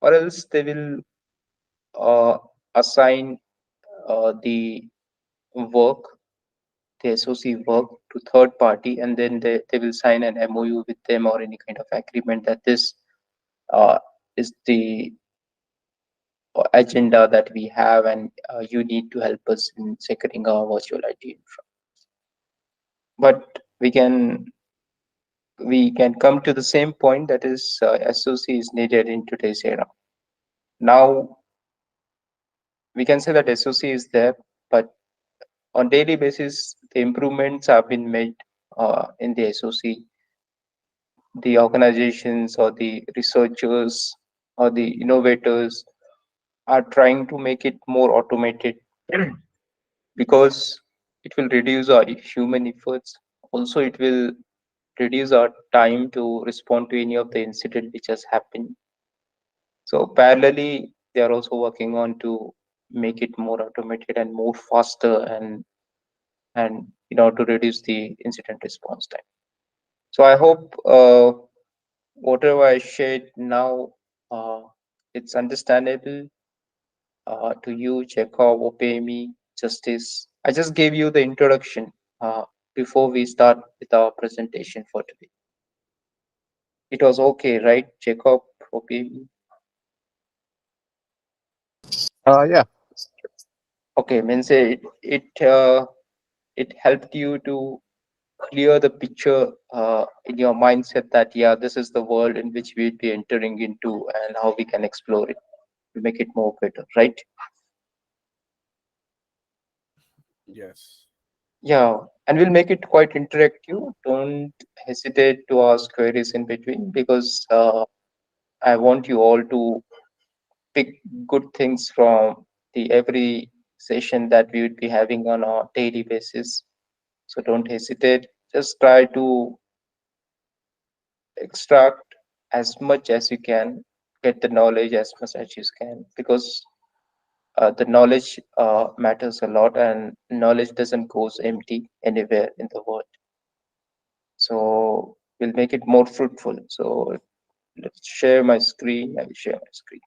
or else they will assign the work, the SOC work to third party, and then they will sign an MOU with them or any kind of agreement that this uh, is the agenda that we have, and you need to help us in securing our virtual IT infra. But we can come to the same point, that is SOC is needed in today's era. Now we can say that SOC is there, but on daily basis the improvements have been made in the SOC. The organizations or the researchers or the innovators are trying to make it more automated because it will reduce our human efforts. Also, it will reduce our time to respond to any of the incident which has happened. So parallelly, they are also working on to make it more automated and more faster, and to reduce the incident response time. So I hope whatever I shared now, it's understandable to you, Chekhov, Opemi, Justice. I just gave you the introduction before we start with our presentation for today. It was okay, right, Chekhov, Opemi? Yeah. Okay, means it helped you to clear the picture in your mindset that yeah, this is the world in which we'll be entering into and how we can explore it to make it more better, right? Yes. Yeah, and we'll make it quite interactive. Don't hesitate to ask queries in between, because I want you all to pick good things from the every session that we would be having on a daily basis. So don't hesitate. Just try to extract as much as you can, get the knowledge as much as you can, because the knowledge matters a lot, and knowledge doesn't goes empty anywhere in the world. So we'll make it more fruitful. So let's share my screen. I will share my screen.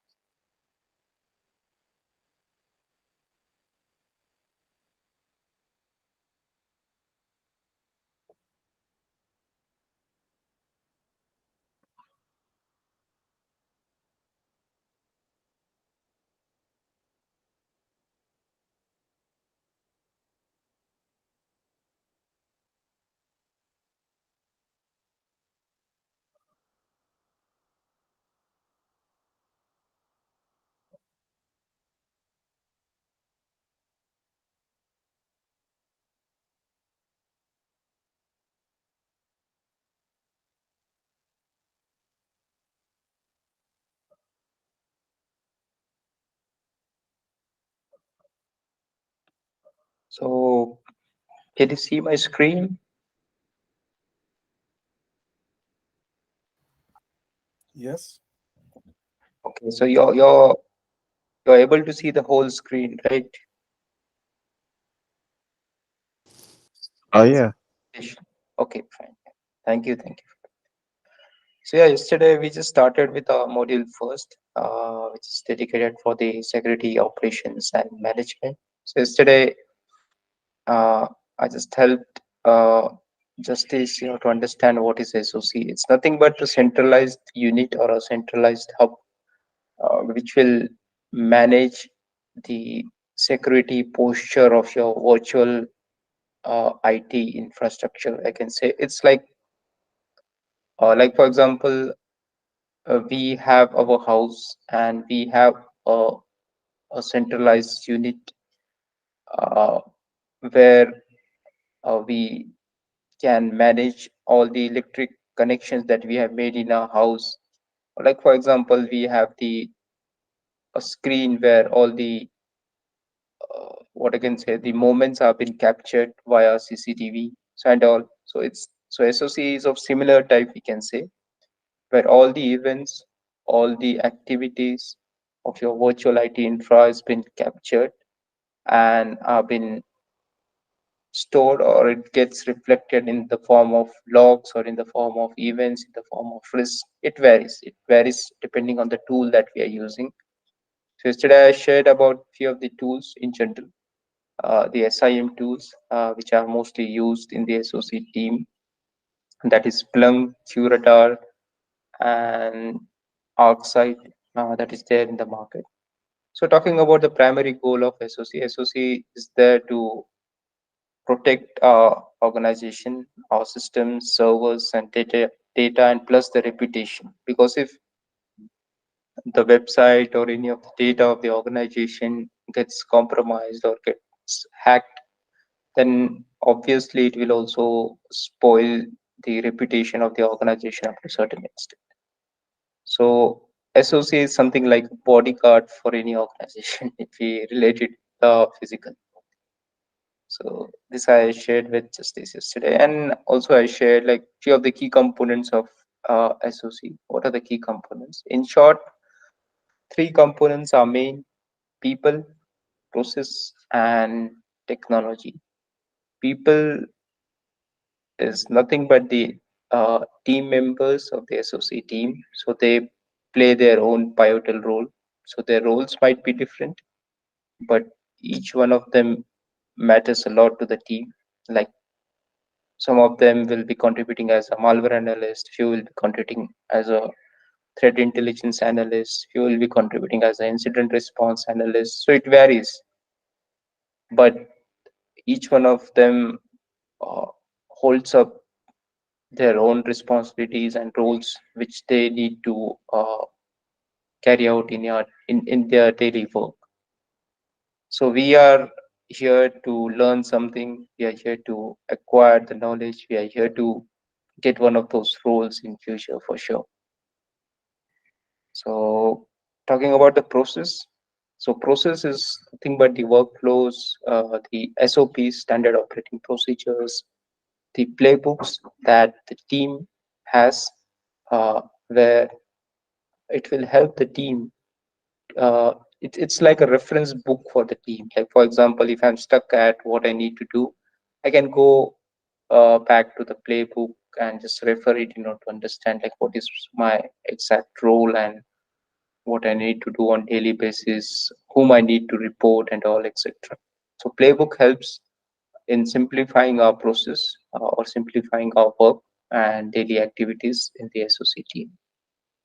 So can you see my screen? Yes. Okay, so you're able to see the whole screen, right? Yeah. Yes. Okay, fine. Thank you, thank you. So yeah, yesterday we just started with our module first, which is dedicated for the security operations and management. So yesterday, uh, I just helped Justice, to understand what is SOC. It's nothing but a centralized unit or a centralized hub, which will manage the security posture of your virtual IT infrastructure. I can say it's like for example, we have our house and we have a, a centralized unit uh, where we can manage all the electric connections that we have made in our house. Like for example, we have the a screen where all the what I can say, the moments have been captured via CCTV, so and all. So it's so SOC is of similar type, we can say, where all the events, all the activities of your virtual IT infra has been captured and have been stored or it gets reflected in the form of logs or in the form of events, in the form of risk. It varies. It varies depending on the tool that we are using. So yesterday I shared about few of the tools in general, the SIM tools, which are mostly used in the SOC team. That is Splunk, Curator, and ArcSight, that is there in the market. So talking about the primary goal of SOC, SOC is there to protect our organization, our systems, servers, and data, and plus the reputation. Because if the website or any of the data of the organization gets compromised or gets hacked, then obviously it will also spoil the reputation of the organization up to a certain extent. So SOC is something like a bodyguard for any organization if we relate it physical. So this I shared with Justice yesterday, and also I shared like few of the key components of SOC. What are the key components? In short, three components are main: people, process, and technology. People is nothing but the team members of the SOC team. So they play their own pivotal role. So their roles might be different, but each one of them matters a lot to the team. Like some of them will be contributing as a malware analyst, few will be contributing as a threat intelligence analyst, few will be contributing as an incident response analyst. So it varies, but each one of them uh, holds up their own responsibilities and roles which they need to carry out in their daily work. So we are here to learn something. We are here to acquire the knowledge. We are here to get one of those roles in future for sure. So talking about the process. So process is nothing but the workflows, the SOPs, standard operating procedures, the playbooks that the team has, where it will help the team. It's like a reference book for the team. Like for example, if I'm stuck at what I need to do, I can go back to the playbook and just refer it, to understand like what is my exact role and what I need to do on daily basis, whom I need to report, and all, etc. So playbook helps in simplifying our process or simplifying our work and daily activities in the SOC team.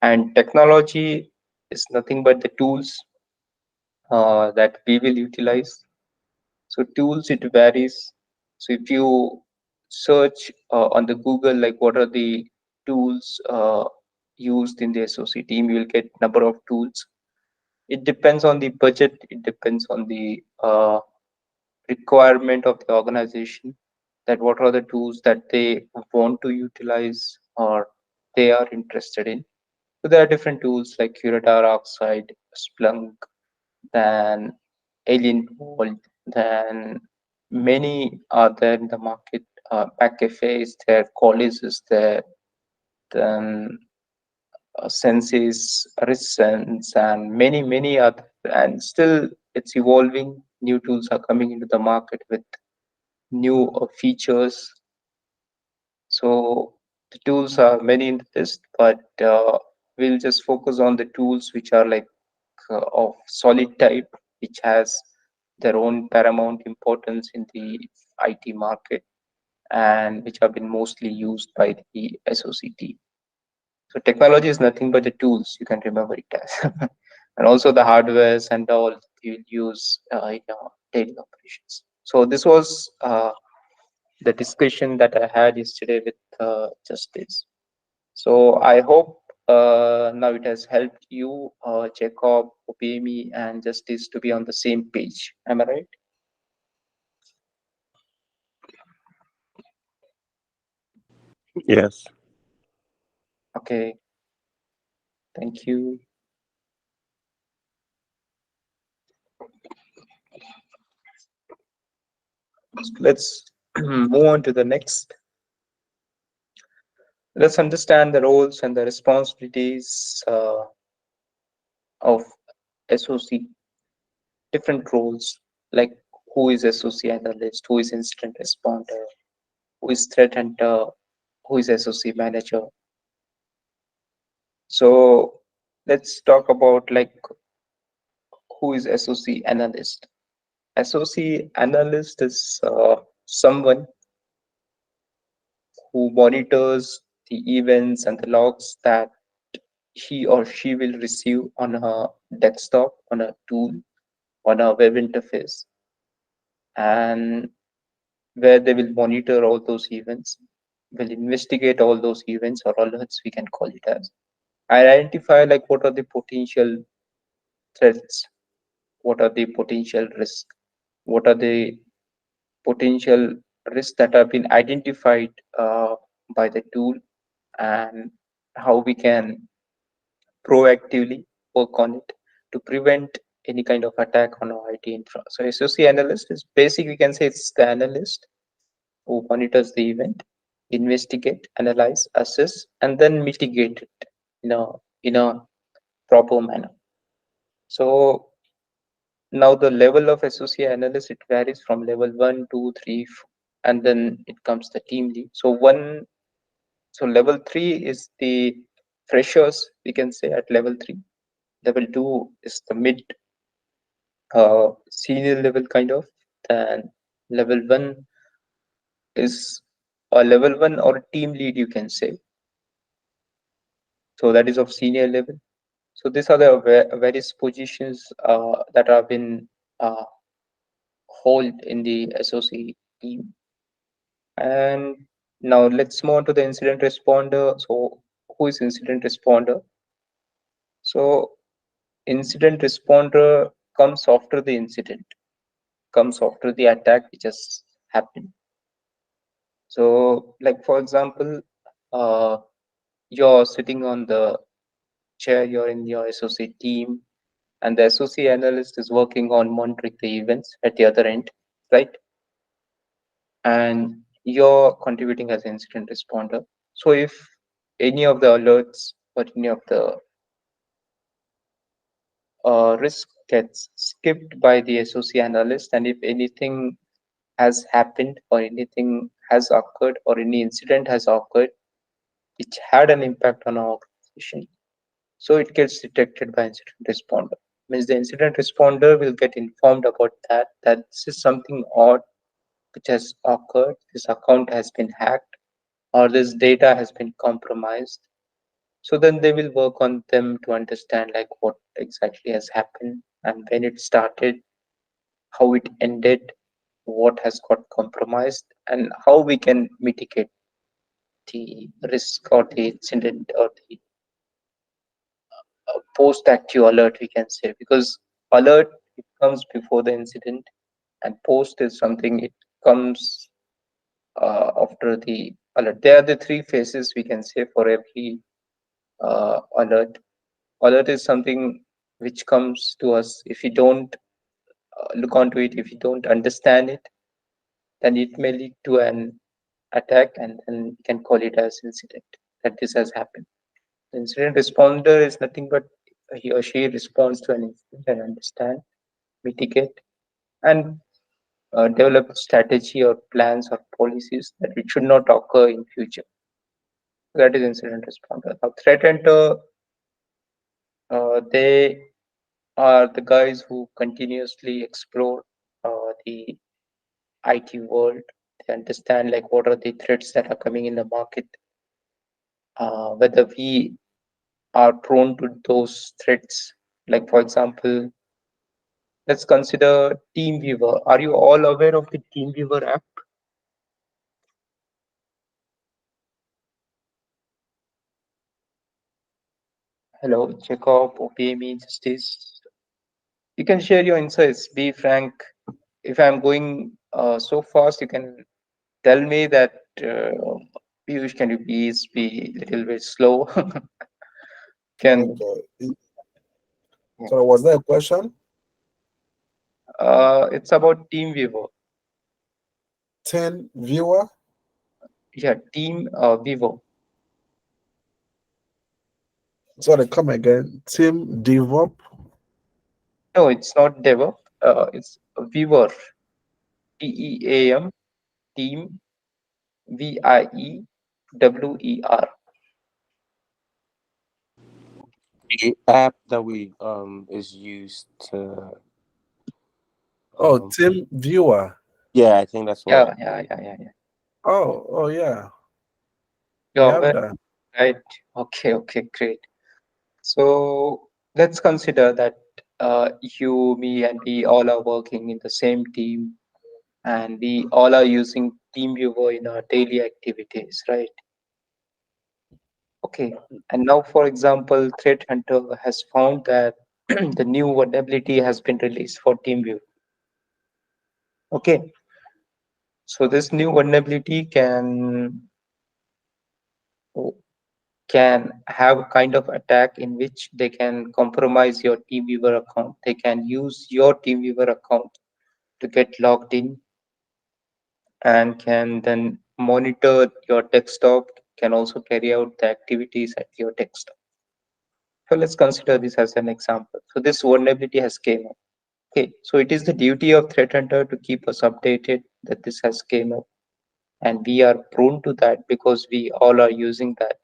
And technology is nothing but the tools that we will utilize. So tools, it varies. So if you search on the Google, like what are the tools used in the SOC team, you will get number of tools. It depends on the budget. It depends on the requirement of the organization, that what are the tools that they want to utilize or they are interested in. So there are different tools like Curator, Oxide, Splunk, then Alien Vault, then many are there in the market. McAfee is there, Qualys is there, then Senses, Resense, and many other. And still, it's evolving. New tools are coming into the market with new features. So the tools are many in the list, but we'll just focus on the tools which are like of solid type, which has their own paramount importance in the IT market and which have been mostly used by the SOC team. So technology is nothing but the tools, you can remember it as, and also the hardwares and all you use in your daily operations. So this was the discussion that I had yesterday with Justice. So I hope now it has helped you, Jacob, Opemi, and Justice to be on the same page. Am I right? Yes. Okay. Thank you. Let's move on to the next. Let's understand the roles and the responsibilities of SOC, different roles. Like who is SOC analyst, who is incident responder, who is threat hunter, who is SOC manager. So let's talk about like who is SOC analyst. SOC analyst is someone who monitors the events and the logs that he or she will receive on a desktop, on a tool, on a web interface, and where they will monitor all those events, will investigate all those events or alerts, we can call it as. Identify like what are the potential threats, what are the potential risks, what are the potential risks that have been identified by the tool, and how we can proactively work on it to prevent any kind of attack on our IT infra. So SOC analyst is basic, we can say it's the analyst who monitors the event, investigate, analyze, assess, and then mitigate it in a proper manner. So now the level of SOC analyst, it varies from level one, two, three, and then it comes the team lead. So level three is the freshers, we can say at level three. Level two is the mid senior level kind of. Then level one is a level one or team lead, you can say. So that is of senior level. So these are the various positions that have been uh, hold in the SOC team. And now let's move on to the incident responder. So who is incident responder? So incident responder comes after the incident, comes after the attack which has happened. So like for example, uh, you're sitting on the chair, you're in your SOC team, and the SOC analyst is working on monitoring the events at the other end, right? And you're contributing as an incident responder. So if any of the alerts or any of the risk gets skipped by the SOC analyst, and if anything has happened or anything has occurred or any incident has occurred which had an impact on our organization, so it gets detected by incident responder. Means the incident responder will get informed about that this is something odd which has occurred, this account has been hacked, or this data has been compromised. So then they will work on them to understand like what exactly has happened and when it started, how it ended, what has got compromised, and how we can mitigate the risk or the incident or the post active alert, we can say, because alert, it comes before the incident, and post is something, it comes after the alert. There are the three phases, we can say, for every alert. Alert is something which comes to us if you don't look onto it, if you don't understand it, then it may lead to an attack, and then we can call it as incident that this has happened. The incident responder is nothing but he or she responds to an incident and understand, mitigate, and develop strategy or plans or policies that it should not occur in future. That is incident responder. Now, threat hunter, they are the guys who continuously explore the IT world. They understand like what are the threats that are coming in the market, whether we are prone to those threats. Like for example, let's consider TeamViewer. Are you all aware of the TeamViewer app? Hello, Jacob, OPME, Justice. You can share your insights. Be frank. If I'm going so fast, you can tell me that. Piyush, can you please be a little bit slow? Can Okay. So was there a question? it's about TeamViewer. 10 viewer? Yeah, Team Vivo. Sorry, come again. Team DevOps? No, it's not Devo. It's Viewer. TEAM, team, VIEWER. The app that we is used to Oh, um Team Viewer. yeah, I think that's what. Yeah. Oh, yeah. We You're have aware, that. right? Okay, great. So let's consider that you, me, and we all are working in the same team, and we all are using TeamViewer in our daily activities, right? Okay. And now, for example, Threat Hunter has found that the new vulnerability has been released for TeamViewer. Okay. So this new vulnerability can have a kind of attack in which they can compromise your TeamViewer account. They can use your TeamViewer account to get logged in and can then monitor your desktop, can also carry out the activities at your desktop. So let's consider this as an example. So this vulnerability has came up. Okay, so it is the duty of threat hunter to keep us updated that this has came up, and we are prone to that because we all are using that.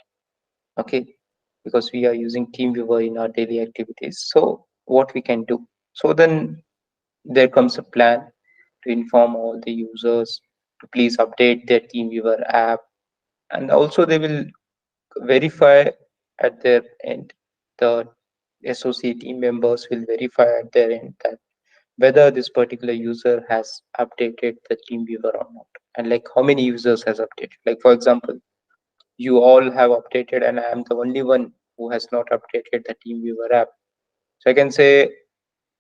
Okay, because we are using TeamViewer in our daily activities. So what we can do? So then there comes a plan to inform all the users to please update their TeamViewer app, and also they will verify at their end. The SOC team members will verify at their end that whether this particular user has updated the TeamViewer or not, and like how many users has updated. Like for example, you all have updated, and I am the only one who has not updated the TeamViewer app. So I can say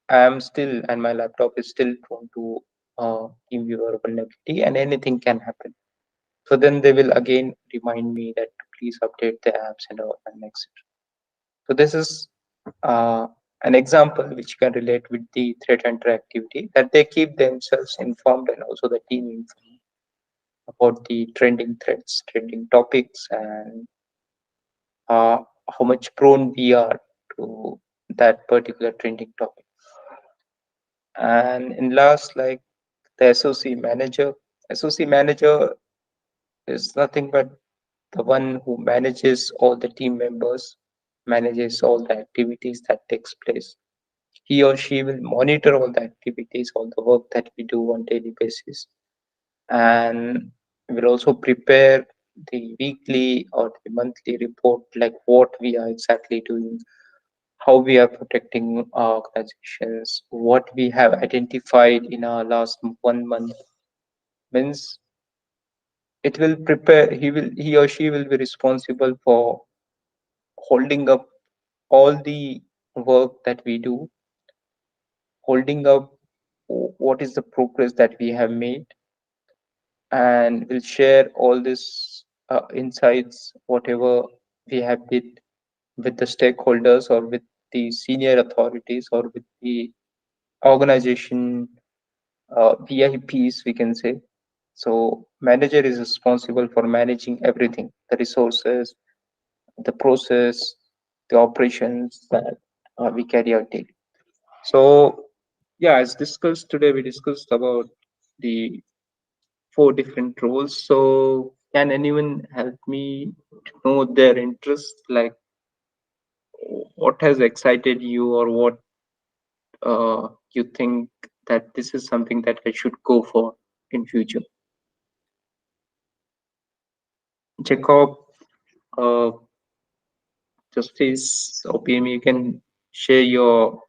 I am still, and my laptop is still prone to TeamViewer vulnerability, and anything can happen. So then they will again remind me that to please update the apps and all and etc. So this is uh, an example which can relate with the threat hunter activity, that they keep themselves informed and also the team informed about the trending threats, trending topics, and uh, how much prone we are to that particular trending topic. And in last, like the SOC manager. SOC manager is nothing but the one who manages all the team members, manages all the activities that takes place. He or she will monitor all the activities, all the work that we do on daily basis, and will also prepare the weekly or the monthly report, like what we are exactly doing, how we are protecting our organizations, what we have identified in our last 1 month. Means it will prepare. He or she will be responsible for holding up all the work that we do, holding up what is the progress that we have made, and will share all this insights, whatever we have did, with the stakeholders or with the senior authorities or with the organization VIPs, we can say. So manager is responsible for managing everything, the resources, the process, the operations that we carry out daily. So yeah, as discussed today, we discussed about the four different roles. So can anyone help me to know their interest? Like what has excited you, or what you think that this is something that I should go for in future? Jacob, uh, Justice, OPM, you can share your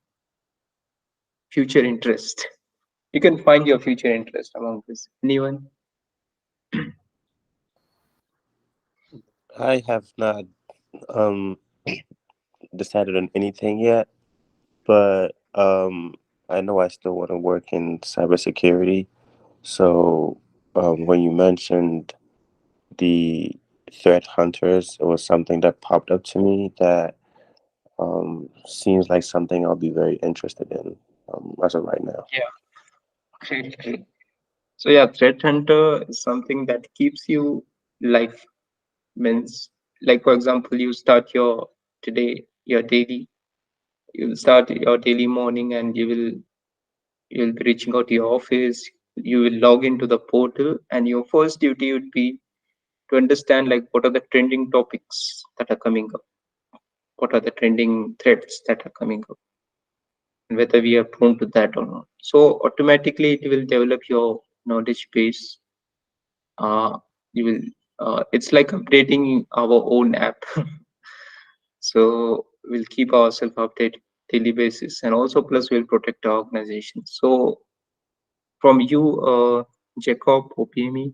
future interest. You can find your future interest among this. Anyone? I have not um decided on anything yet, but I know I still want to work in cybersecurity. So when you mentioned the threat hunters, it was something that popped up to me that seems like something I'll be very interested in as of right now. Yeah, great. So yeah, threat hunter is something that keeps you life. Means like for example, you start your today, your daily. You will start your daily morning, and you'll be reaching out to your office. You will log into the portal, and your first duty would be to understand like what are the trending topics that are coming up, what are the trending threads that are coming up, and whether we are prone to that or not. So automatically it will develop your knowledge base. You will. It's like updating our own app. So we'll keep ourselves updated daily basis, and also plus we'll protect our organization. So from you, Jacob, OPME.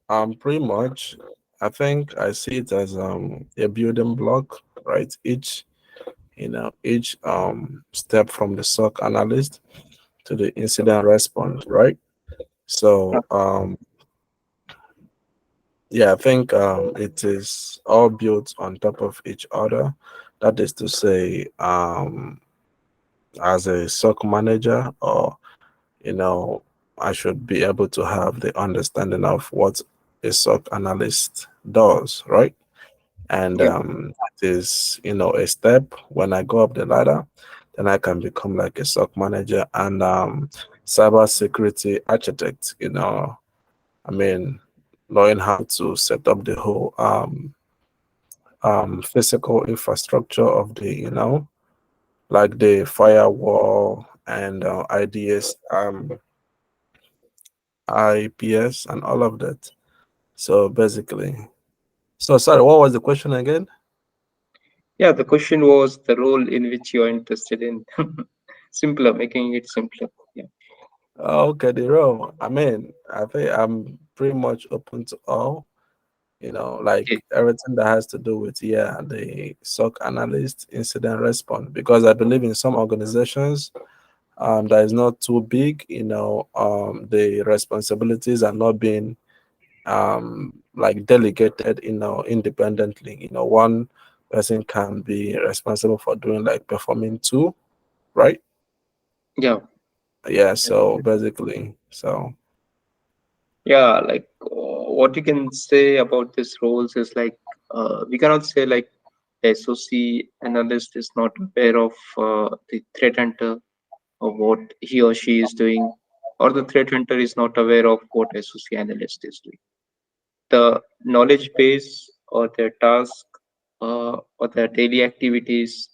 Um, Pretty much, I think I see it as a building block, right? Each step from the SOC analyst to the incident response, right? So yeah, I think it is all built on top of each other. That is to say, as a SOC manager, or you know, I should be able to have the understanding of what a SOC analyst does, right? And Yeah, it is, a step. When I go up the ladder, then I can become like a SOC manager and cyber security architect. I mean, knowing how to set up the whole physical infrastructure of the, like the firewall and IDS, IPS, and all of that. So basically, so sorry, what was the question again? yeah. The question was the role in which you are interested in. Simpler, making it simpler. Yeah. Okay, the role. I mean, I think I'm pretty much open to all, like Okay. everything that has to do with, yeah, the SOC analyst, incident response, because I believe in some organizations that is not too big, the responsibilities are not being like delegated, independently. One person can be responsible for doing like performing two, right? Yeah. Yeah, so basically, so Yeah. Like what you can say about this roles is like we cannot say like the SOC analyst is not aware of the threat hunter or what he or she is doing, or the threat hunter is not aware of what SOC analyst is doing. The knowledge base or their task or their daily activities,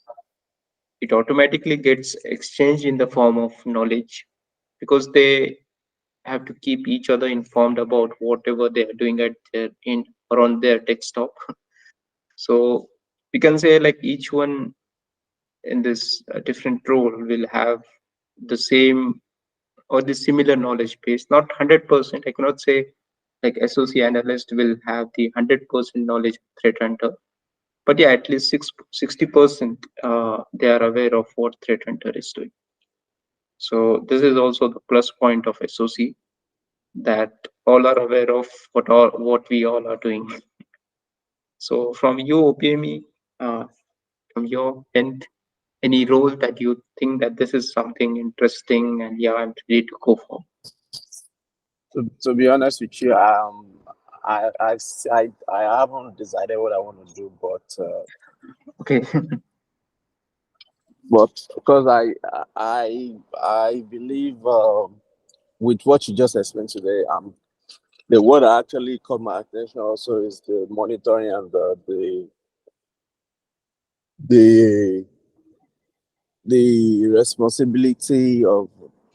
it automatically gets exchanged in the form of knowledge, because they have to keep each other informed about whatever they are doing at their in or on their desktop. So we can say like each one in this different role will have the same or the similar knowledge base. Not 100%. I cannot say like SOC analyst will have the 100% knowledge of threat hunter, but yeah, at least 60% they are aware of what threat hunter is doing. So this is also the plus point of SOC, that all are aware of what we all are doing. So from you, OPME, from your end, any role that you think that this is something interesting and yeah, I'm ready to go for. To be honest with you, I haven't decided what I want to do, Okay. but because I believe with what you just explained today, the word that actually caught my attention also is the monitoring and the the responsibility of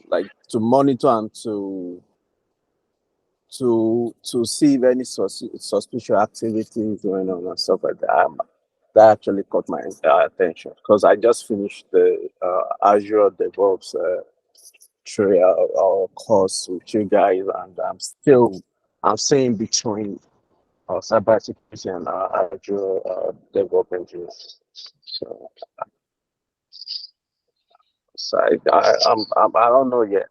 like to monitor and to see if any suspicious activity is going on and stuff like that. That actually caught my attention because I just finished the Azure DevOps trial or course with you guys, and I'm staying between cybersecurity and Azure DevOps engineers. So, I don't know yet.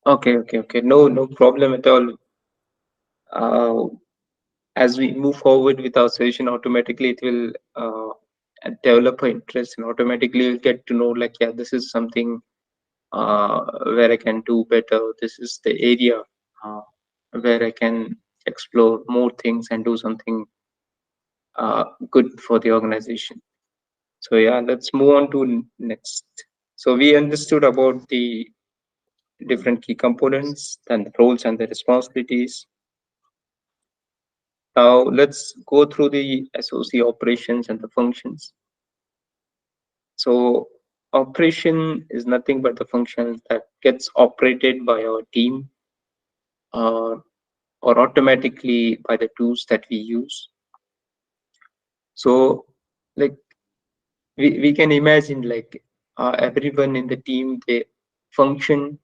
Okay. No problem at all. Uh, as we move forward with our session, automatically it will develop an interest, and automatically you'll get to know like, yeah, this is something where I can do better. This is the area uh, where I can explore more things and do something good for the organization. So yeah, let's move on to next. So we understood about the different key components and the roles and the responsibilities. Now let's go through the SOC operations and the functions. So operation is nothing but the function that gets operated by our team, uh, or automatically by the tools that we use. So like we can imagine like everyone in the team, they function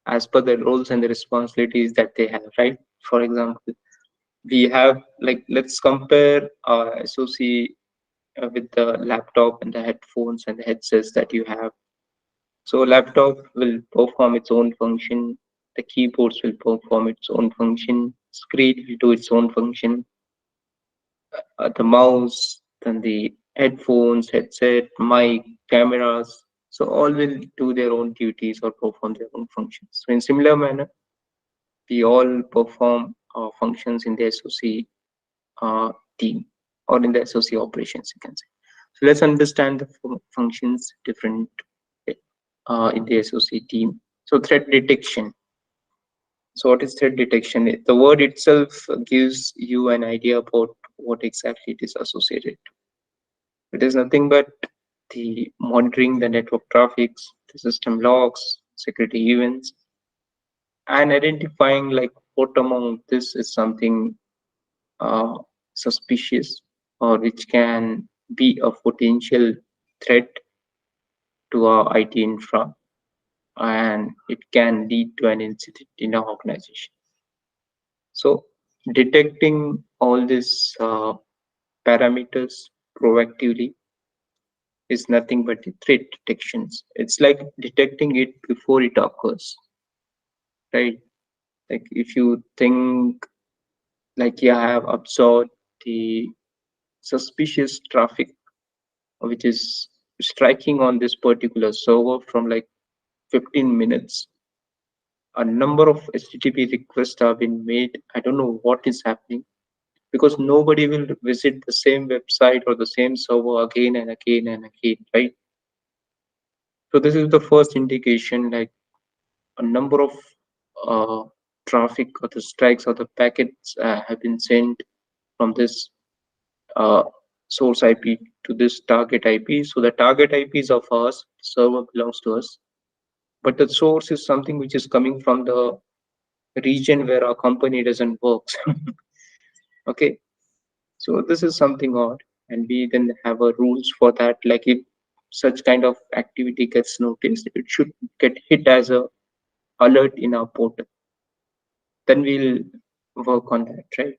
as per the roles and the responsibilities that they have, right? For example, we have like, let's compare SOC with the laptop and the headphones and the headsets that you have. So laptop will perform its own function, the keyboards will perform its own function, screen will do its own function, the mouse, then the headphones, headset, mic, cameras. So all will do their own duties or perform their own functions. So in similar manner, we all perform functions in the SOC team, or in the SOC operations, you can say. So let's understand the functions different in the SOC team. So threat detection. So what is threat detection? The word itself gives you an idea about what exactly it is associated. It is nothing but the monitoring the network traffics, the system logs, security events, and identifying like what among this is something uh, suspicious, or which can be a potential threat to our IT infra, and it can lead to an incident in our organization. So detecting all these parameters proactively is nothing but the threat detections. It's like detecting it before it occurs, right? Like if you think like you have observed the suspicious traffic which is striking on this particular server from like 15 minutes, a number of HTTP requests have been made. I don't know what is happening, because nobody will visit the same website or the same server again and again and again, right? So this is the first indication, like a number of uh, traffic or the strikes or the packets have been sent from this uh, source IP to this target IP. So the target IP is of us, the server belongs to us, but the source is something which is coming from the region where our company doesn't work. Okay, so this is something odd, and we then have a rules for that. Like if such kind of activity gets noticed, it should get hit as a alert in our portal. Then we'll work on that, right?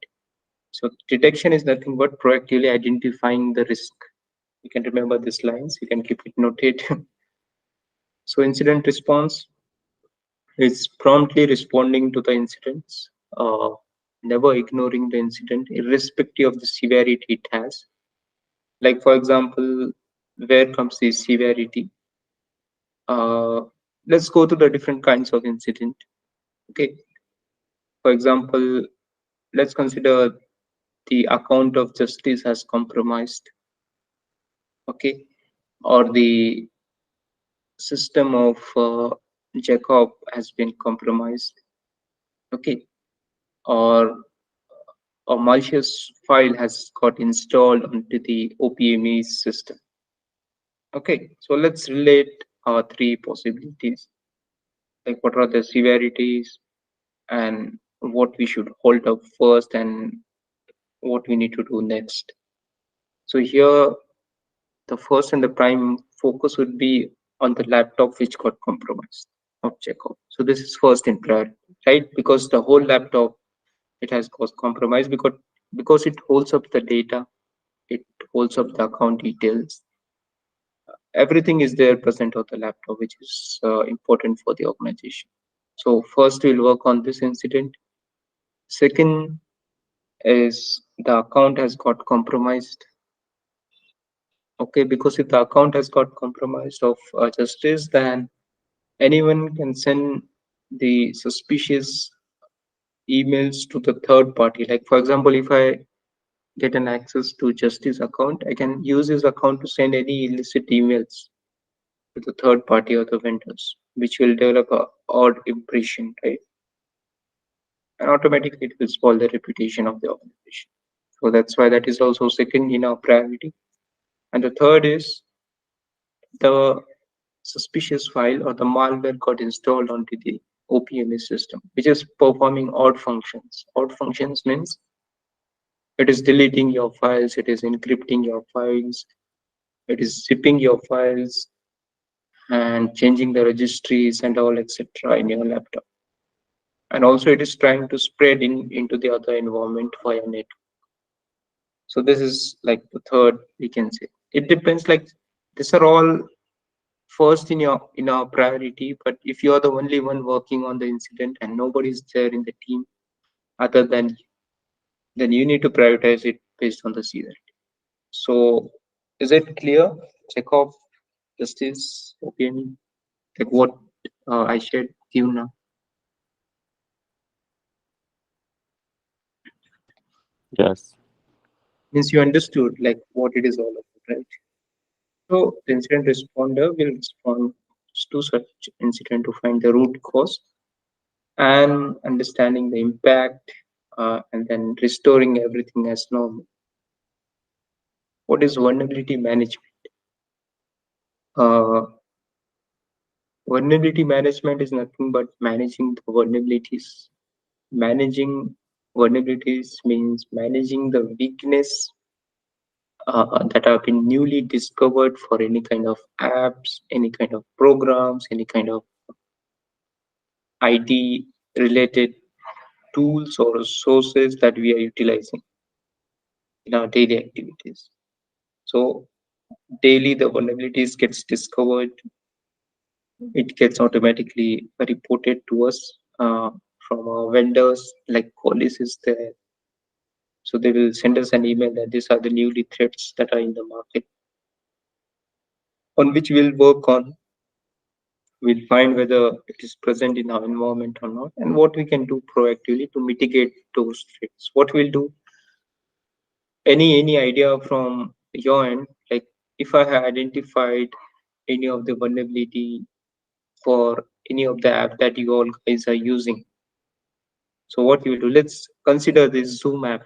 So detection is nothing but proactively identifying the risk. You can remember these lines, you can keep it noted. So incident response is promptly responding to the incidents, uh, never ignoring the incident, irrespective of the severity it has. Like for example, where comes the severity? Uh, let's go to the different kinds of incident. Okay, for example, let's consider the account of justice has compromised. Okay, or the system of Jacob has been compromised. Okay, or a malicious file has got installed onto the OPME system. Okay, so let's relate our three possibilities, like what are the severities and what we should hold up first and what we need to do next. So here, the first and the prime focus would be on the laptop which got compromised of Jacob. So this is first in priority, right? Because the whole laptop, it has caused compromise, because it holds up the data, it holds up the account details, everything is there present on the laptop, which is important for the organization. So first we'll work on this incident. Second is the account has got compromised. Okay, because if the account has got compromised of justice, then anyone can send the suspicious emails to the third party. Like for example, if I get an access to just his account, I can use his account to send any illicit emails to the third party or the vendors, which will develop a odd impression, right? And automatically it will spoil the reputation of the organization. So that's why that is also second in our priority. And the third is the suspicious file or the malware got installed onto the OPMS system, which is performing odd functions. Odd functions means it is deleting your files, it is encrypting your files, it is zipping your files and changing the registries and all, etc. in your laptop. And also it is trying to spread into the other environment via net. So this is like the third, we can say. It depends, like these are all first in our priority, but if you are the only one working on the incident and nobody's there in the team other than you, then you need to prioritize it based on the severity. So is it clear? Check off justice opinion, like what I shared with you now. Yes. Means you understood like what it is all about, right? So the incident responder will respond to such incident to find the root cause and understanding the impact, and then restoring everything as normal. What is vulnerability management? Uh, Vulnerability management is nothing but managing the vulnerabilities. Managing vulnerabilities means managing the weakness that have been newly discovered for any kind of apps, any kind of programs, any kind of IT related tools or sources that we are utilizing in our daily activities. So daily the vulnerabilities gets discovered, it gets automatically reported to us from our vendors, like police is there. So they will send us an email that these are the newly threats that are in the market, on which we'll work on. We'll find whether it is present in our environment or not, and what we can do proactively to mitigate those threats. What we'll do, any idea from your end, like if I have identified any of the vulnerability for any of the app that you all guys are using. So what you will do, let's consider this Zoom app,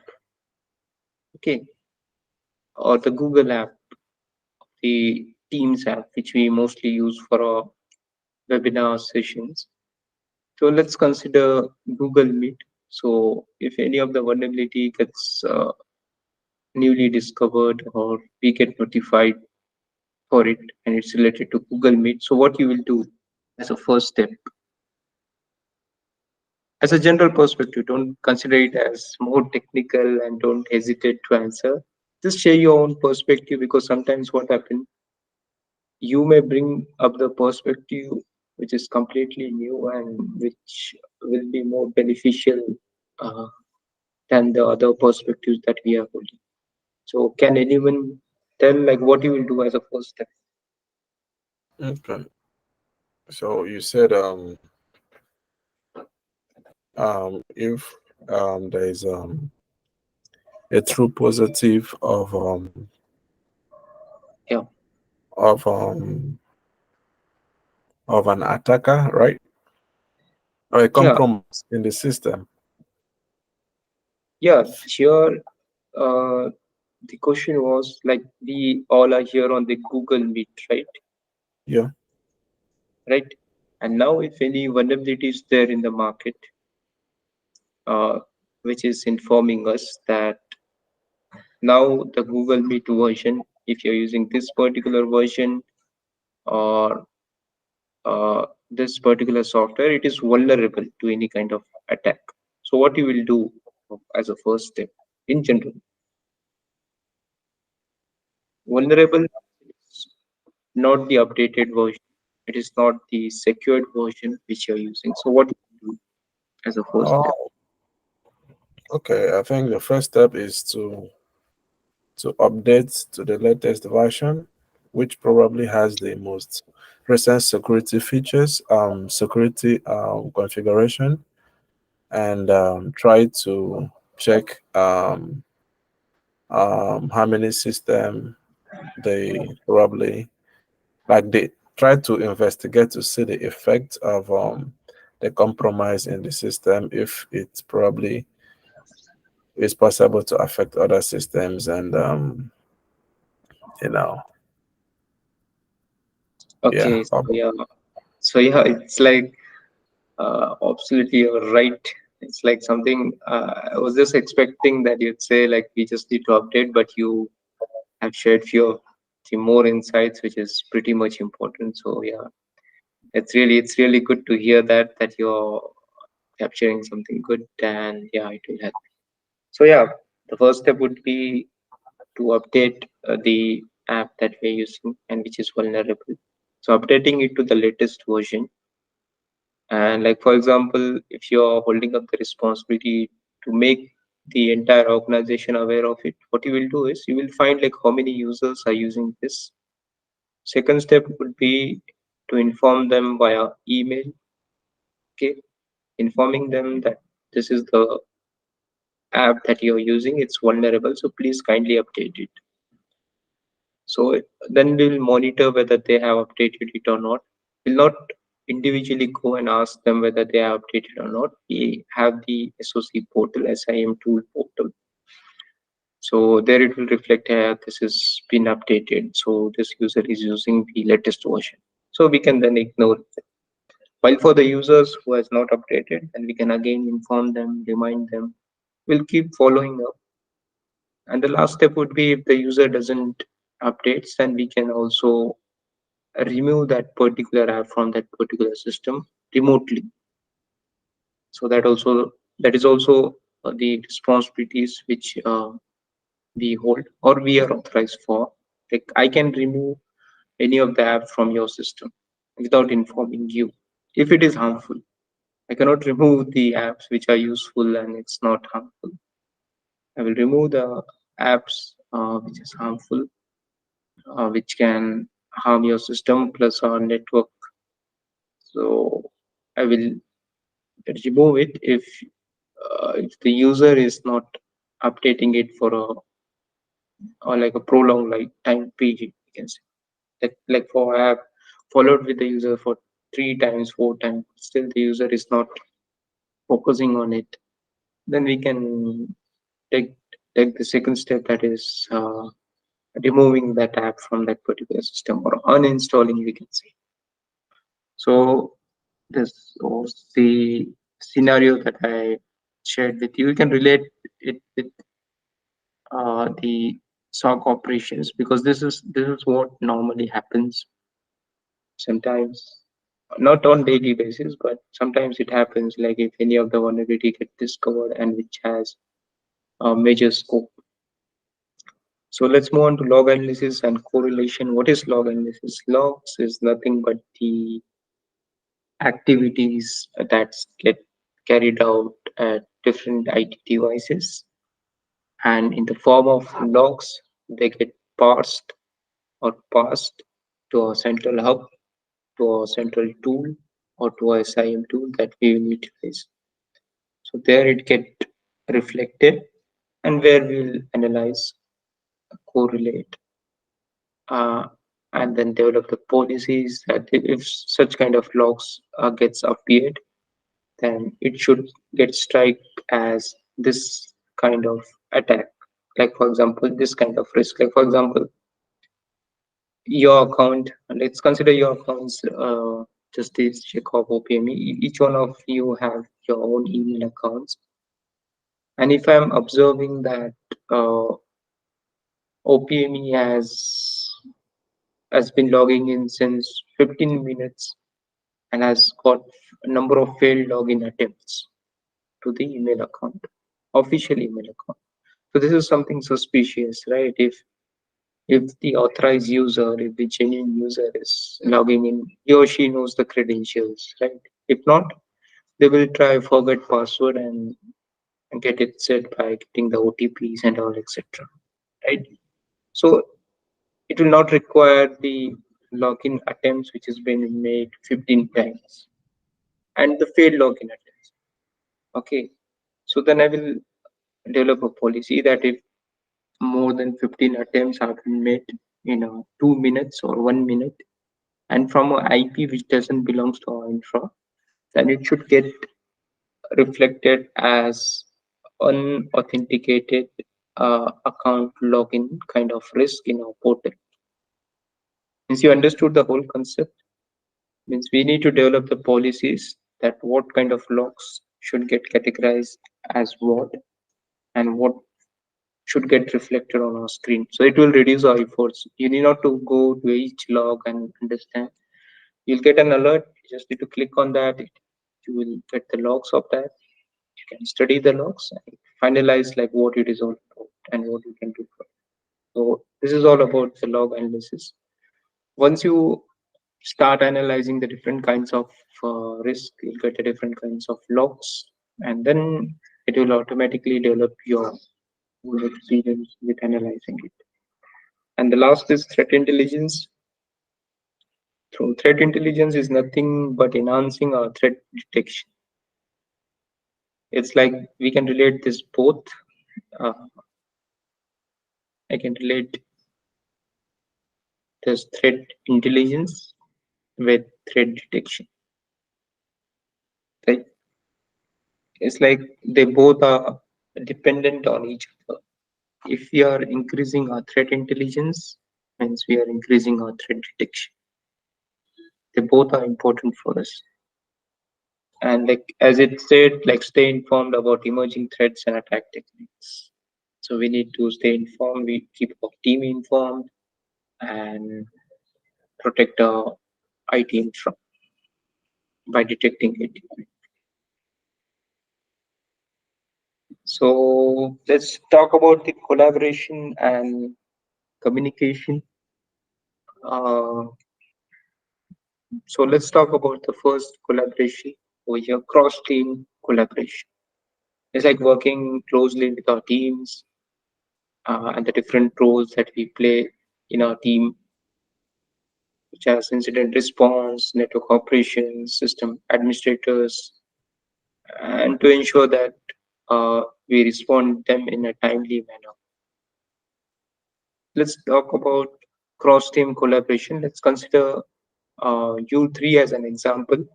okay, or the Google app, the Teams app, which we mostly use for our webinar sessions. So let's consider Google Meet. So if any of the vulnerability gets newly discovered or we get notified for it and it's related to Google Meet, so what you will do as a first step, as a general perspective, don't consider it as more technical and don't hesitate to answer. Just share your own perspective, because sometimes what happens, you may bring up the perspective which is completely new and which will be more beneficial uh, than the other perspectives that we are holding. So can anyone tell like what you will do as a first step? Okay. So you said if there is a true positive Yeah, of an attacker, right? Or a yeah, compromise in the system. yeah, sure. Uh, the question was like we all are here on the Google Meet, right? Yeah. Right. And now if any vulnerability is there in the market, uh, which is informing us that now the Google Meet version, if you're using this particular version or this particular software, it is vulnerable to any kind of attack. So what you will do as a first step in general, vulnerable is not the updated version. It is not the secured version which you're using. So what you do as a first step? Oh, okay. I think the first step is to update to the latest version, which probably has the most recent security features, security configuration, and try to check how many system they probably, like, they try to investigate to see the effect of the compromise in the system, if it probably is possible to affect other systems. And you know yeah, Okay, so yeah, it's like absolutely you're right. It's like something I was just expecting that you'd say like we just need to update, but you have shared few of the more insights, which is pretty much important. So yeah, it's really good to hear that you're capturing something good, and yeah, it will help. So yeah, the first step would be to update the app that we're using and which is vulnerable. So updating it to the latest version. And like for example, if you're holding up the responsibility to make the entire organization aware of it, what you will do is you will find like how many users are using this. Second step would be to inform them via email. Okay, informing them that this is the app that you're using, it's vulnerable, so please kindly update it. So then we'll monitor whether they have updated it or not. We'll not individually go and ask them whether they have updated or not. We have the SOC portal, SIM tool portal. So there it will reflect this has been updated. So this user is using the latest version. So we can then ignore it. While for the users who has not updated, then we can again inform them, remind them. We'll keep following up. And the last step would be if the user doesn't updates, then we can also remove that particular app from that particular system remotely. So that is also the responsibilities which we hold or we are authorized for. Like I can remove any of the app from your system without informing you if it is harmful. I cannot remove the apps which are useful and it's not harmful. I will remove the apps which is harmful, which can harm your system plus our network. So I will remove it if the user is not updating it for a or like a prolonged like time period. You can say like for I have followed with the user for 3 times, 4 times, still the user is not focusing on it. Then we can take take the second step, that is removing that app from that particular system or uninstalling. We can say so. This was the scenario that I shared with you. You can relate it with the SOC operations because this is what normally happens sometimes, not on daily basis, but sometimes it happens. Like if any of the vulnerability get discovered and which has a major scope. So let's move on to log analysis and correlation. What is log analysis? Logs is nothing but the activities that get carried out at different IT devices, and in the form of logs, they get parsed or passed to a central hub, to a central tool, or to a SIM tool that we will utilize. So there it get reflected, and where we'll analyze, correlate, uh, and then develop the policies that if such kind of logs gets appeared, then it should get strike as this kind of attack. Like for example, this kind of risk. Like for example, your account. Let's consider your accounts. Justice, Jacob, OPME. Each one of you have your own email accounts, and if I'm observing that OPME has been logging in since 15 minutes and has got a number of failed login attempts to the email account, official email account. So this is something suspicious, right? If the authorized user, if the genuine user is logging in, he or she knows the credentials, right? If not, they will try forget password and get it set by getting the OTPs and all, etc. Right? So it will not require the login attempts which has been made 15 times and the failed login attempts. Okay. So then I will develop a policy that if more than 15 attempts have been made in 2 minutes or 1 minute, and from an IP which doesn't belong to our infra, then it should get reflected as unauthenticated account login kind of risk in our portal. Since you understood the whole concept, means we need to develop the policies that what kind of logs should get categorized as what and what should get reflected on our screen. So it will reduce our efforts. You need not to go to each log and understand. You'll get an alert. You just need to click on that. You will get the logs of that. You can study the logs and finalize like what it is all about and what you can do. So this is all about the log analysis. Once you start analyzing the different kinds of risk, you'll get the different kinds of logs, and then it will automatically develop your own experience with analyzing it. And the last is threat intelligence. So threat intelligence is nothing but enhancing our threat detection. It's like we can relate this both. Uh, I can relate this threat intelligence with threat detection. Right? It's like they both are dependent on each other. If we are increasing our threat intelligence, means we are increasing our threat detection. They both are important for us. And like as it said, like stay informed about emerging threats and attack techniques. So we need to stay informed. We keep our team informed and protect our IT infra by detecting it. So let's talk about the collaboration and communication. Uh, so let's talk about the first collaboration over here, cross-team collaboration. It's like working closely with our teams and the different roles that we play in our team, which has incident response, network operations, system administrators, and to ensure that we respond them in a timely manner. Let's talk about cross-team collaboration. Let's consider you three as an example.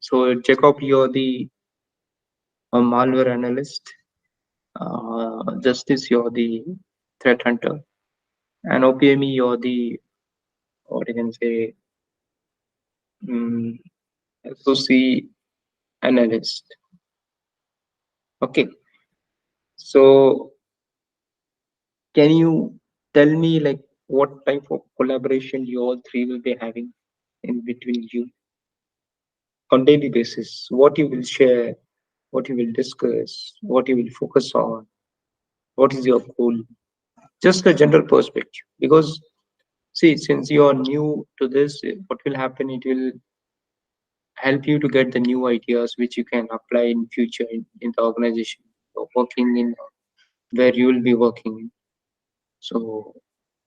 So, Jacob, you're the malware analyst. Justice, you're the threat hunter. And OPME, you're the, what you can say, um, SOC analyst. Okay. So, can you tell me like what type of collaboration you all three will be having in between you on daily basis? What you will share, what you will discuss, what you will focus on, what is your goal? Just a general perspective. Because see, since you are new to this, what will happen? It will help you to get the new ideas which you can apply in future in the organization or working in where you will be working in. So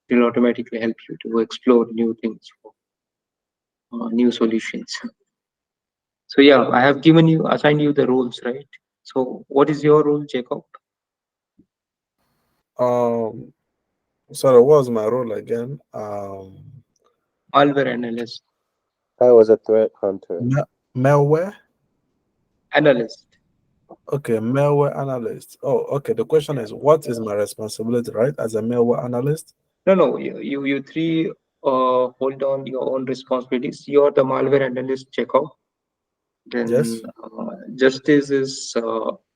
it will automatically help you to explore new things for new solutions. So yeah, I have given you assigned you the roles, right? So what is your role, Jacob? Um, sorry, what was my role again? Malware analyst. I was a threat hunter. Malware. Analyst. Okay, malware analyst. Oh, okay. The question is, what is my responsibility, right, as a malware analyst? No, no, you three hold on your own responsibilities. You're the malware analyst, Jacob. Then Yes. Justice is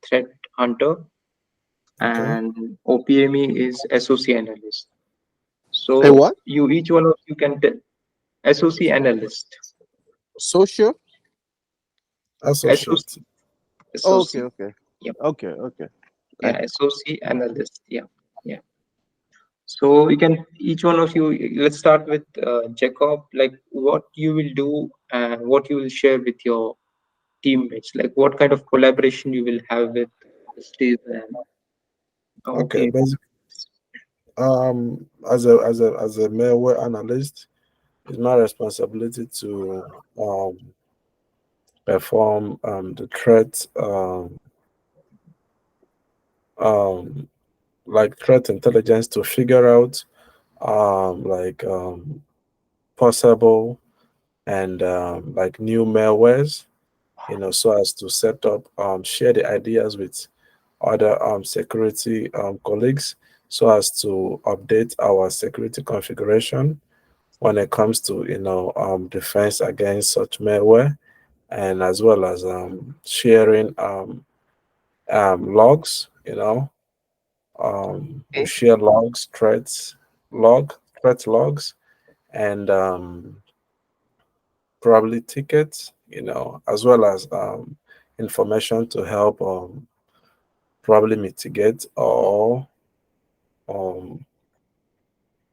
threat hunter, Okay. and OPME is SOC analyst. A So what? you each one of you can tell SOC analyst, Social? SOC, Associate. Okay, SOC. okay. Yep. Okay, okay. Yeah, SOC analyst. Yeah, yeah. So you can each one of you. Let's start with Jacob. Like what you will do and what you will share with your teammates. Like what kind of collaboration you will have with Steve and Okay. okay. As a malware analyst, it's my responsibility to perform the threat um like threat intelligence to figure out like possible and like new malwares, so as to set up share the ideas with other security colleagues, so as to update our security configuration when it comes to defense against such malware, and as well as sharing logs. We Okay. share logs, threat logs, and probably tickets, as well as information to help probably mitigate or um,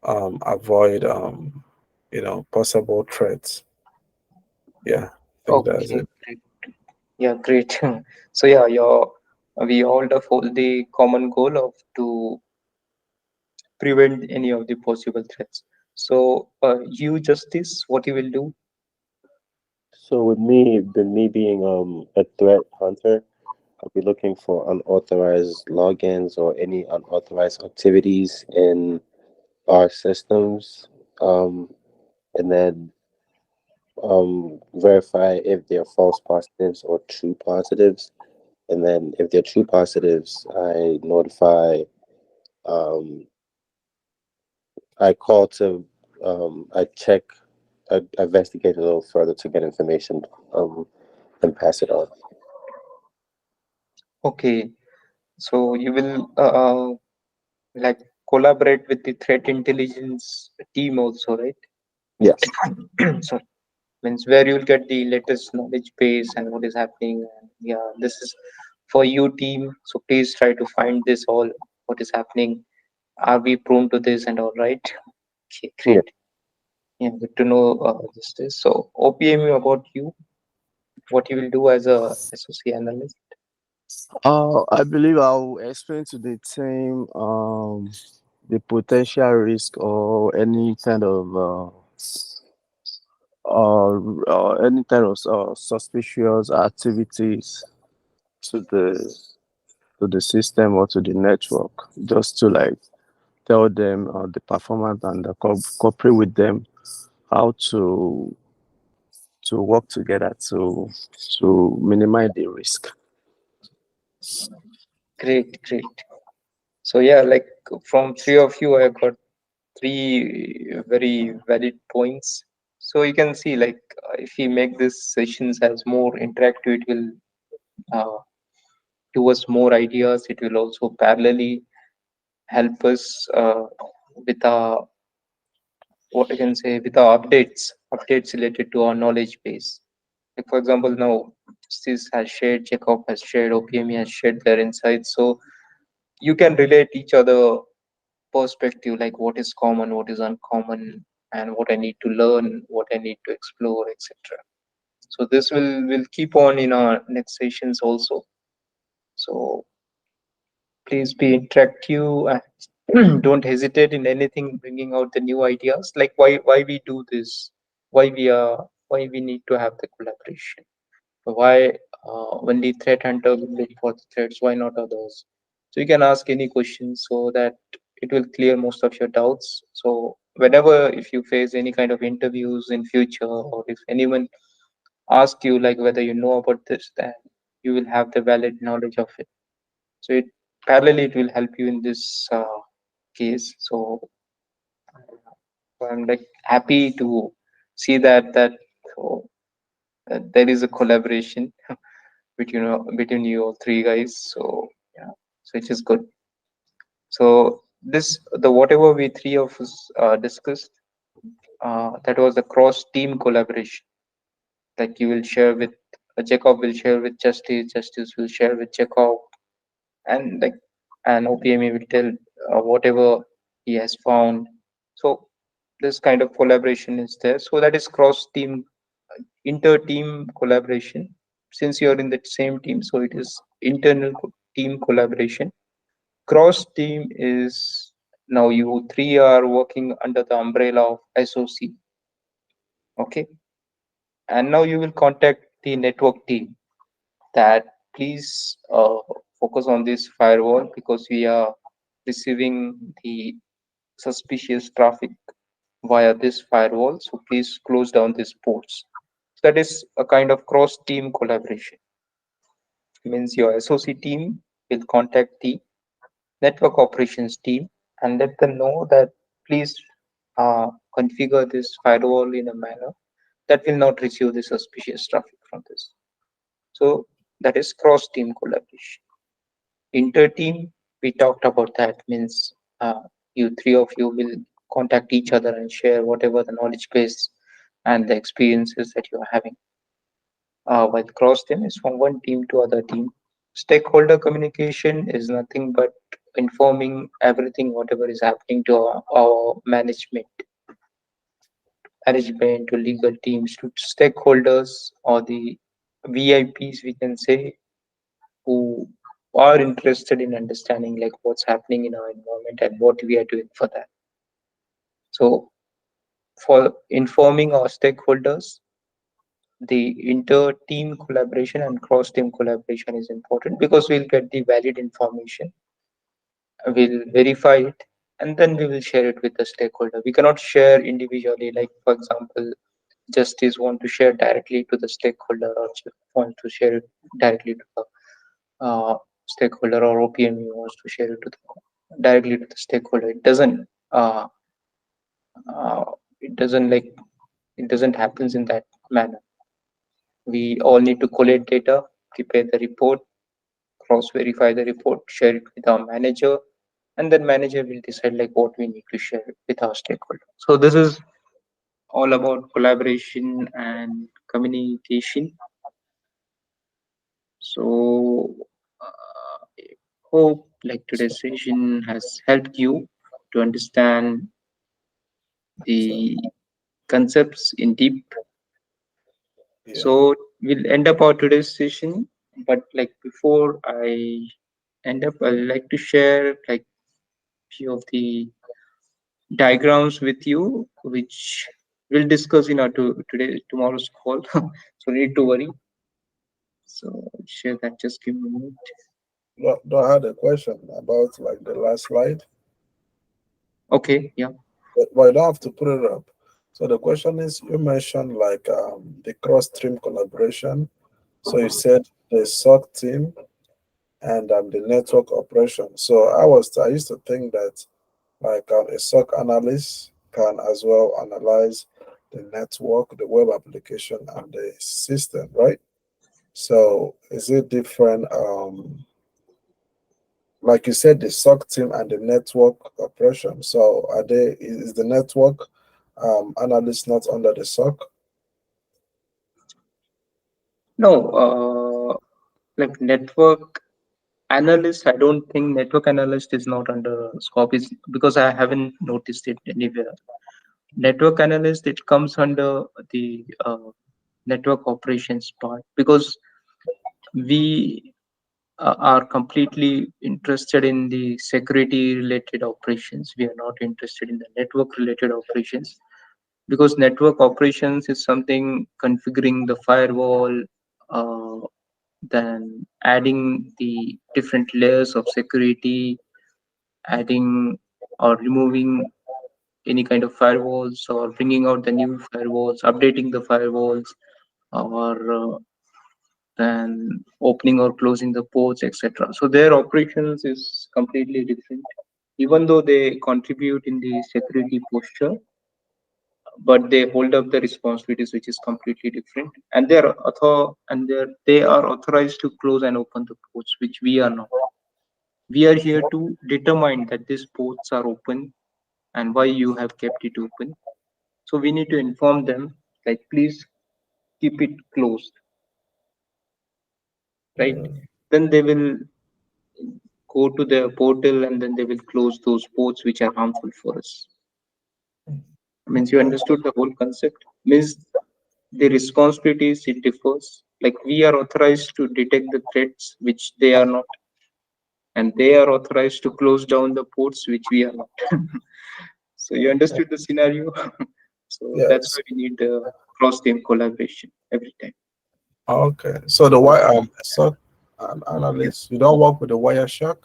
avoid possible threats. Yeah, I think that's Okay, it. great. Yeah, great. So yeah, we all hold the common goal of to prevent any of the possible threats. So you justice, what you will do? So with me being a threat hunter, I'll be looking for unauthorized logins or any unauthorized activities in our systems, and then verify if they're false positives or true positives. And then if they're true positives, um, I call to, I check, I investigate a little further to get information, and pass it on. Okay, so you will like collaborate with the threat intelligence team also, right? Yes. Sorry, means where you will get the latest knowledge base and what is happening. And yeah, this is for you team. So please try to find this all. What is happening? Are we prone to this and all right? Okay, Yeah. great. Yeah, good to know this. So OPMU about you, what you will do as a SOC analyst. I believe I'll explain to the team the potential risk or any kind of suspicious activities to the system or to the network, just to like tell them the performance and cooperate with them how to work together to minimize the risk. Great, great. So yeah, like from three of you, I got three very valid points. So you can see like if we make this sessions as more interactive, it will uh, give us more ideas. It will also parallelly help us with our what I can say with our updates related to our knowledge base. Like for example, now Sis has shared, Jacob has shared, OPME has shared their insights. So you can relate each other perspective, like what is common, what is uncommon, and what I need to learn, what I need to explore, etc. So this will keep on in our next sessions also. So please be interactive and don't hesitate in anything bringing out the new ideas, like why we do this, why we are why we need to have the collaboration, why only threat hunter will look for the threats, why not others. So you can ask any questions so that it will clear most of your doubts. So whenever if you face any kind of interviews in future, or if anyone asks you like whether you know about this, then you will have the valid knowledge of it. So it parallelly it will help you in this case. So I'm like happy to see that so, there is a collaboration between you all three guys. So yeah, so it is good. So this the whatever we three of us discussed, that was a cross team collaboration. Like you will share with Jacob will share with Justice, Justice will share with Jacob, and like and OPME will tell whatever he has found. So this kind of collaboration is there. So that is cross team, inter team collaboration. Since you are in the same team, so it is internal team collaboration. Cross team is now you three are working under the umbrella of SOC. Okay, and now you will contact the network team that please focus on this firewall because we are receiving the suspicious traffic via this firewall. So please close down these ports. So that is a kind of cross team collaboration. Means your SOC team will contact the network operations team and let them know that please configure this firewall in a manner that will not receive the suspicious traffic from this. So that is cross team collaboration. Inter team, we talked about that, means you three of you will contact each other and share whatever the knowledge base and the experiences that you are having. While cross team is from one team to other team. Stakeholder communication is nothing but informing everything whatever is happening to our management to legal teams to stakeholders or the VIPs we can say, who are interested in understanding like what's happening in our environment and what we are doing for that. So for informing our stakeholders, the inter-team collaboration and cross-team collaboration is important because we'll get the valid information, we'll verify it, and then we will share it with the stakeholder. We cannot share individually, like for example, justice want to share directly to the stakeholder or want to share it directly to the stakeholder, or OPME wants to share it to directly to the stakeholder. Uh, uh, it doesn't like it doesn't happens in that manner. We all need to collate data, prepare the report, cross verify the report, share it with our manager, and then manager will decide like what we need to share with our stakeholder. So this is all about collaboration and communication. So I hope like So, today's session has helped you to understand so the concepts in deep. yeah. So we'll end up our today's session, but like before I end up, I'd like to share like few of the diagrams with you, which we'll discuss in our tomorrow's call. So need to worry. So I'll share that. Just give me a minute. No, I had a question about like the last slide, Okay, yeah. but you don't have to put it up. So the question is, you mentioned like the cross-team collaboration. So you said the SOC team and the network operation. So I used to think that like a SOC analyst can as well analyze the network, the web application, and the system, right? So is it different? Like you said, the SOC team and the network operation. So are they? Is the network analyst not under the SOC? No, like network analyst, I don't think network analyst is not under scope is because I haven't noticed it anywhere. Network analyst, it comes under the network operations part because we are completely interested in the security related operations. We are not interested in the network related operations because network operations is something configuring the firewall, uh, then adding the different layers of security, adding or removing any kind of firewalls, or bringing out the new firewalls, updating the firewalls, or then opening or closing the ports, etc. So their operations is completely different. Even though they contribute in the security posture, but they hold up the responsibilities, which is completely different. And they are authorized to close and open the ports, which we are not. We are here to determine that these ports are open and why you have kept it open. So we need to inform them, like, please keep it closed, right? Mm, Then they will go to the portal and then they will close those ports which are harmful for us. Means you okay. understood the whole concept. Means the responsibilities it differs. Like we are authorized to detect the threats which they are not, and they are authorized to close down the ports which we are not. So you understood the scenario. So that's Yes. why we need the cross-team collaboration every time. Okay. So the why SOC analyst, you don't work with the Wireshark?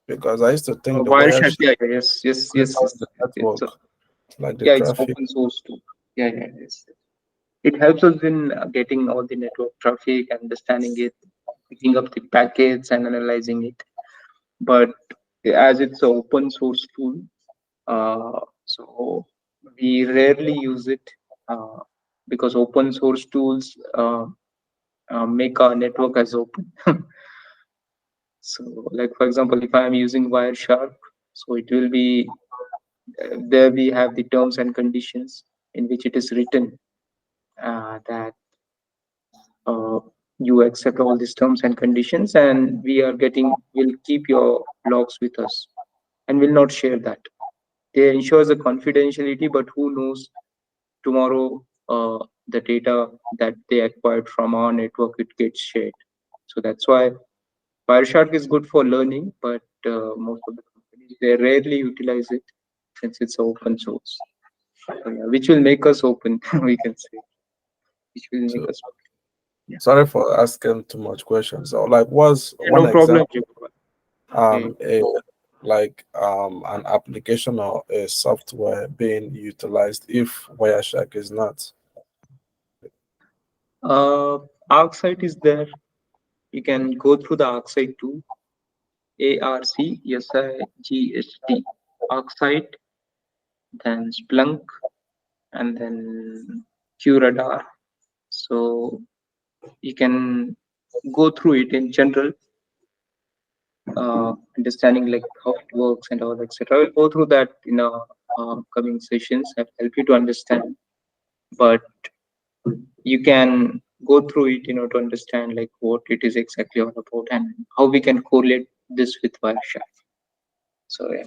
Because I used to think the Wireshark, Wireshark yeah, yeah, yes, yes, yes, monitors yes. the Yes. So, network, like the yeah, it's traffic. open source too. Yeah, yeah, yes. It helps us in getting all the network traffic, understanding it, picking up the packets and analyzing it. But as it's an open source tool, so we rarely use it uh, because open source tools make our network as open. So, like for example, if I am using Wireshark, so it will be there we have the terms and conditions in which it is written that uh, you accept all these terms and conditions, and will keep your logs with us and will not share that. They ensures the confidentiality, but who knows tomorrow the data that they acquired from our network it gets shared. So that's why Wireshark is good for learning, but most of the companies they rarely utilize it since it's open source. So, yeah, which will make us open, we can say, which will make So us open. Yeah, sorry for asking too much questions. So like was yeah, one no problem, example Jacob. Okay. a an application or a software being utilized if Wireshark is not? ArcSight is there. You can go through the ArcSight too. ARCSIGHT. ArcSight, then Splunk, and then QRadar. So you can go through it in general, understanding like how it works and all, etc. I'll go through that in our coming sessions and help you to understand. But you can go through it, to understand like what it is exactly all about and how we can correlate this with Wireshark. So yeah,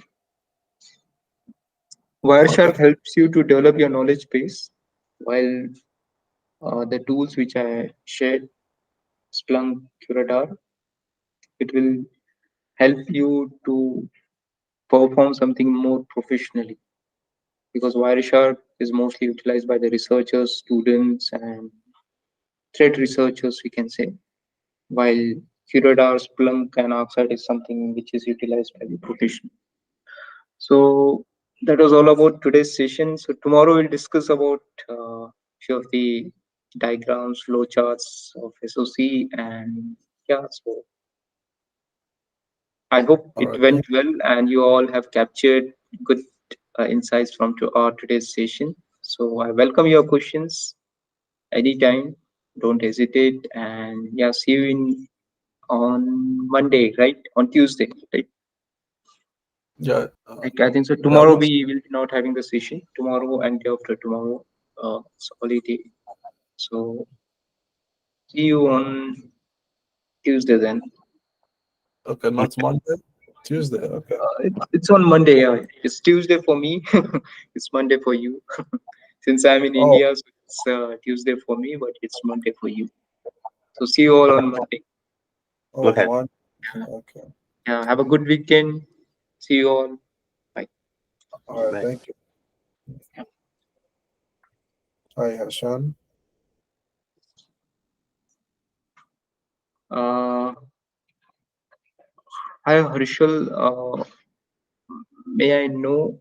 Okay. Wireshark helps you to develop your knowledge base, while the tools which I shared, Splunk, Curadar, it will help you to perform something more professionally because Wireshark is mostly utilized by the researchers, students, and threat researchers, we can say, while Curadar, Splunk, and Oxide is something which is utilized by the professional. So that was all about today's session. So tomorrow we'll discuss about few of the diagrams, flowcharts of SOC, and yeah. So I hope All it right. went well, and you all have captured good insights from our today's session. So I welcome your questions anytime. Don't hesitate, and yeah, see you in on Monday, right? On Tuesday, right? Yeah. Like I think so. Yeah. Tomorrow we will be not having the session. Tomorrow and day after tomorrow, it's holiday. So see you on Tuesday then. Okay. Not Monday. Tuesday. Okay. It's on Monday. Yeah. It's Tuesday for me. It's Monday for you. Since I'm in Oh. India, so it's Tuesday for me, but it's Monday for you. So see you all on Monday. Oh, Okay. one. Okay. Yeah. Have a good weekend. See you all. Bye. All right. Bye. Thank you. Hi, Hashan. Uh, Hi Harshal. May I know